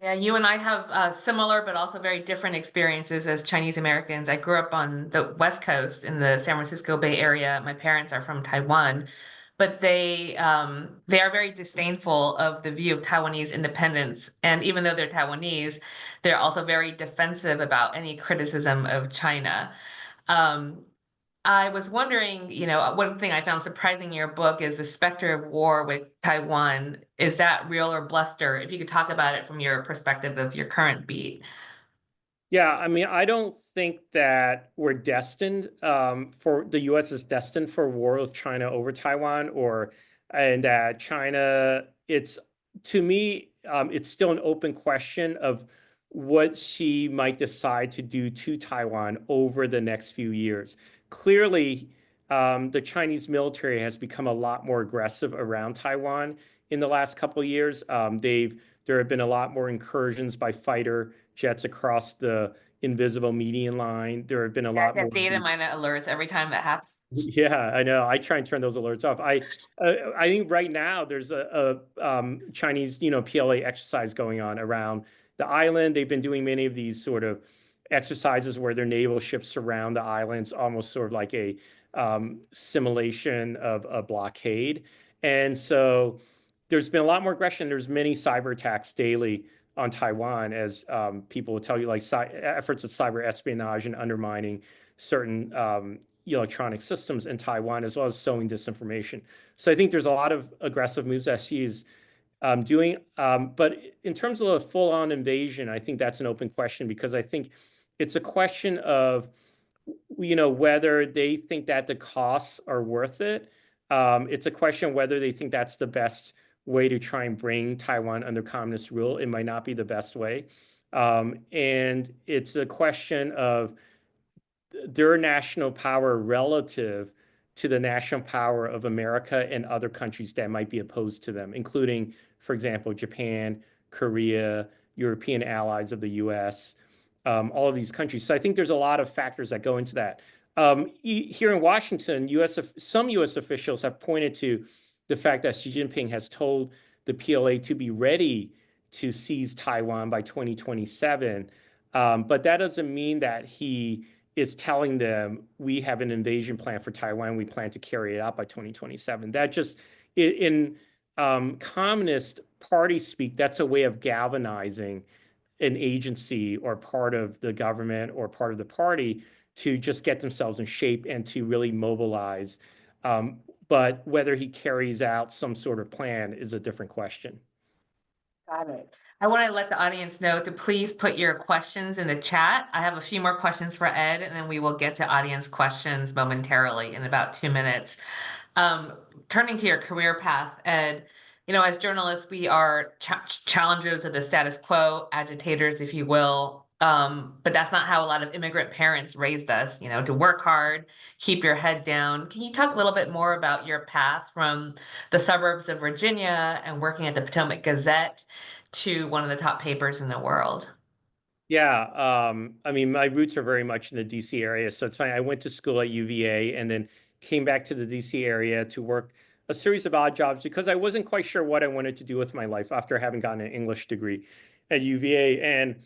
Yeah, you and I have similar but also very different experiences as Chinese Americans. I grew up on the West Coast in the San Francisco Bay Area. My parents are from Taiwan, but they are very disdainful of the view of Taiwanese independence. And even though they're Taiwanese, they're also very defensive about any criticism of China. Um, I was wondering, one thing I found surprising in your book is the specter of war with Taiwan. Is that real or bluster? If you could talk about it from your perspective of your current beat. Yeah, I mean, I don't think that we're destined for the US is destined for war with China over Taiwan, and that China, it's to me, it's still an open question of what she might decide to do to Taiwan over the next few years. Clearly, the Chinese military has become a lot more aggressive around Taiwan in the last couple of years. There have been a lot more incursions by fighter jets across the invisible median line. There have been a Yeah, I lot get more. data mine alerts every time that happens. Yeah, I know. I try and turn those alerts off. I think right now there's a Chinese, PLA exercise going on around the island. They've been doing many of these sort of exercises where their naval ships surround the islands, almost sort of like a simulation of a blockade. And so there's been a lot more aggression. There's many cyber attacks daily on Taiwan, as people will tell you, like efforts at cyber espionage and undermining certain electronic systems in Taiwan, as well as sowing disinformation. So I think there's a lot of aggressive moves that she is doing. But in terms of a full-on invasion, I think that's an open question because I think it's a question of, whether they think that the costs are worth it. It's a question whether they think that's the best way to try and bring Taiwan under communist rule. It might not be the best way. And it's a question of their national power relative to the national power of America and other countries that might be opposed to them, including, for example, Japan, Korea, European allies of the US, all of these countries. So I think there's a lot of factors that go into that. Here in Washington, some US officials have pointed to the fact that Xi Jinping has told the PLA to be ready to seize Taiwan by 2027. But that doesn't mean that he is telling them we have an invasion plan for Taiwan. We plan to carry it out by 2027. That just in Communist Party speak, that's a way of galvanizing an agency or part of the government or part of the party to just get themselves in shape and to really mobilize. But whether he carries out some sort of plan is a different question. Got it. I want to let the audience know to please put your questions in the chat. I have a few more questions for Ed, and then we will get to audience questions momentarily in about 2 minutes. Turning to your career path, Ed, as journalists, we are challengers of the status quo, agitators, if you will. But that's not how a lot of immigrant parents raised us, to work hard, keep your head down. Can you talk a little bit more about your path from the suburbs of Virginia and working at the Potomac Gazette to one of the top papers in the world? Yeah, I mean, my roots are very much in the DC area, so it's funny. I went to school at UVA and then came back to the DC area to work a series of odd jobs because I wasn't quite sure what I wanted to do with my life after having gotten an English degree at UVA. And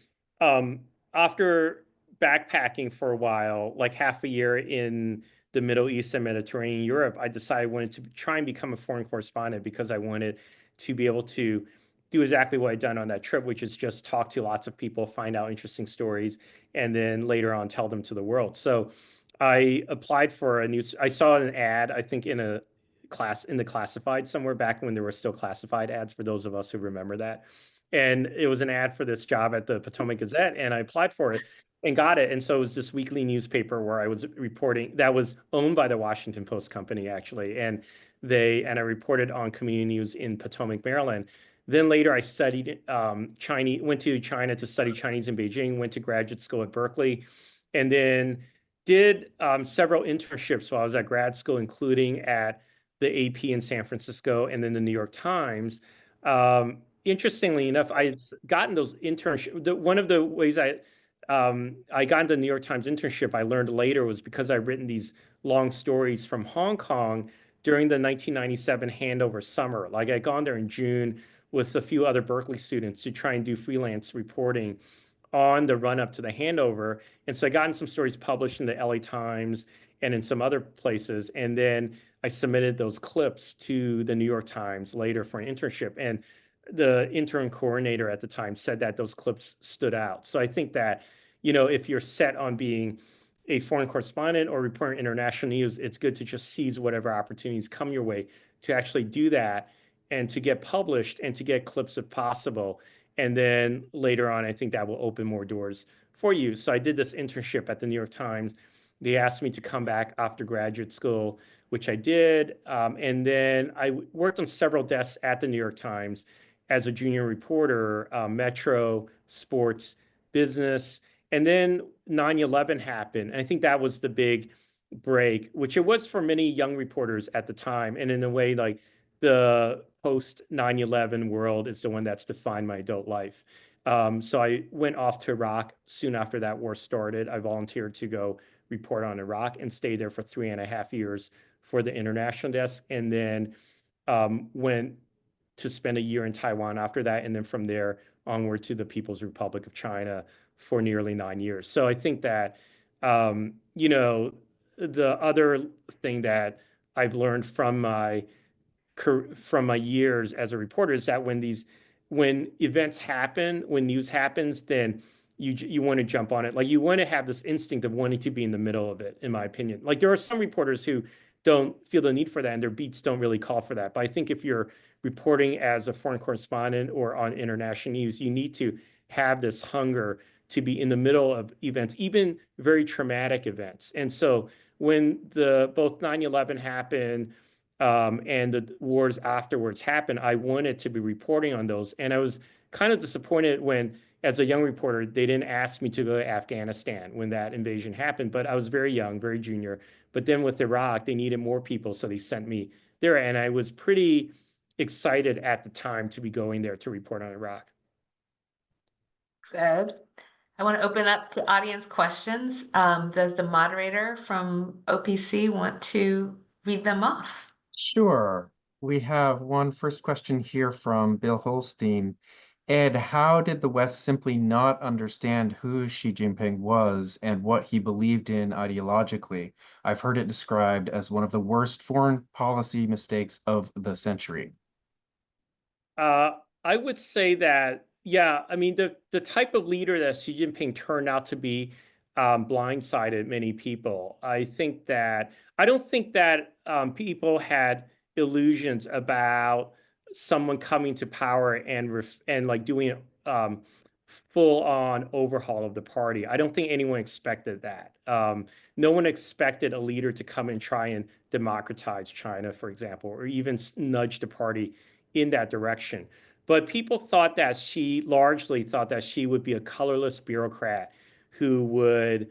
after backpacking for a while, like half a year in the Middle East and Mediterranean Europe, I decided I wanted to try and become a foreign correspondent because I wanted to be able to do exactly what I'd done on that trip, which is just talk to lots of people, find out interesting stories, and then later on tell them to the world. So I applied for I saw an ad, I think in the classified somewhere back when there were still classified ads for those of us who remember that. And it was an ad for this job at the Potomac Gazette, and I applied for it and got it. And so it was this weekly newspaper where I was reporting that was owned by the Washington Post company, actually. And I reported on community news in Potomac, Maryland. Then later I studied Chinese, went to China to study Chinese in Beijing, went to graduate school at Berkeley, and then did several internships while I was at grad school, including at the AP in San Francisco and then the New York Times. Interestingly enough, I had gotten those internships. One of the ways I got into the New York Times internship, I learned later, was because I'd written these long stories from Hong Kong during the 1997 handover summer. Like I'd gone there in June, with a few other Berkeley students to try and do freelance reporting on the run up to the handover. And so I gotten some stories published in the LA Times and in some other places. And then I submitted those clips to the New York Times later for an internship. And the intern coordinator at the time said that those clips stood out. So I think that, if you're set on being a foreign correspondent or reporting international news, it's good to just seize whatever opportunities come your way to actually do that and to get published and to get clips if possible. And then later on, I think that will open more doors for you. So I did this internship at the New York Times. They asked me to come back after graduate school, which I did. And then I worked on several desks at the New York Times as a junior reporter, Metro, sports, business. And then 9/11 happened. And I think that was the big break, which it was for many young reporters at the time. And in a way, like the post 9/11 world is the one that's defined my adult life. So I went off to Iraq soon after that war started. I volunteered to go report on Iraq and stayed there for 3.5 years for the international desk, and then went to spend a year in Taiwan after that, and then from there onward to the People's Republic of China for nearly 9 years. So I think that, the other thing that I've learned from my years as a reporter is that when events happen, when news happens, then you want to jump on it. Like you want to have this instinct of wanting to be in the middle of it, in my opinion. Like there are some reporters who don't feel the need for that and their beats don't really call for that. But I think if you're reporting as a foreign correspondent or on international news, you need to have this hunger to be in the middle of events, even very traumatic events. And so when both 9/11 happened, and the wars afterwards happened, I wanted to be reporting on those. And I was kind of disappointed when, as a young reporter, they didn't ask me to go to Afghanistan when that invasion happened. But I was very young, very junior. But then with Iraq, they needed more people, so they sent me there. And I was pretty excited at the time to be going there to report on Iraq. Thanks, Ed. I want to open up to audience questions. Does the moderator from OPC want to read them off? Sure. We have one first question here from Bill Holstein. Ed, how did the West simply not understand who Xi Jinping was and what he believed in ideologically? I've heard it described as one of the worst foreign policy mistakes of the century. I would say that, yeah, I mean, the type of leader that Xi Jinping turned out to be blindsided many people. I don't think that people had illusions about someone coming to power and like doing a full on overhaul of the party. I don't think anyone expected that. No one expected a leader to come and try and democratize China, for example, or even nudge the party in that direction. But people largely thought that she would be a colorless bureaucrat who would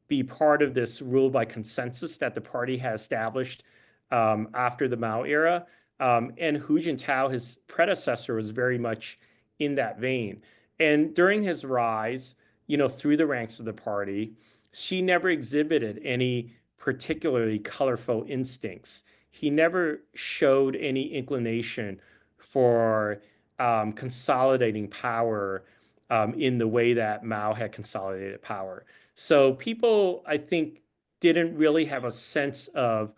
be part of this rule by consensus that the party has established after the Mao era. And Hu Jintao, his predecessor, was very much in that vein. And during his rise, through the ranks of the party, she never exhibited any particularly colorful instincts. He never showed any inclination for consolidating power in the way that Mao had consolidated power. So people, I think, didn't really have a sense of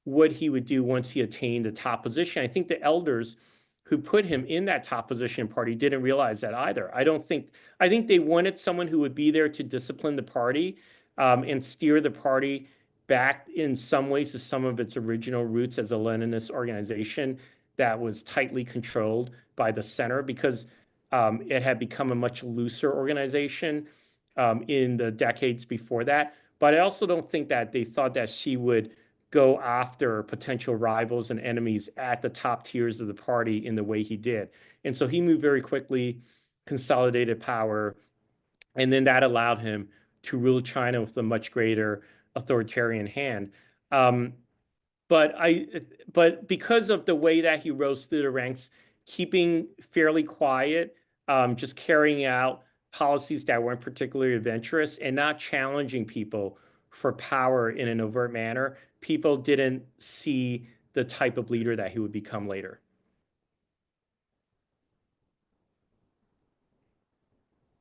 what he would do once he attained the top position. I think the elders who put him in that top position party didn't realize that either. I think they wanted someone who would be there to discipline the party and steer the party back in some ways to some of its original roots as a Leninist organization that was tightly controlled by the center, because it had become a much looser organization in the decades before that. But I also don't think that they thought that she would go after potential rivals and enemies at the top tiers of the party in the way he did. And so he moved very quickly, consolidated power, and then that allowed him to rule China with a much greater authoritarian hand. But because of the way that he rose through the ranks, keeping fairly quiet, just carrying out policies that weren't particularly adventurous and not challenging people for power in an overt manner, people didn't see the type of leader that he would become later.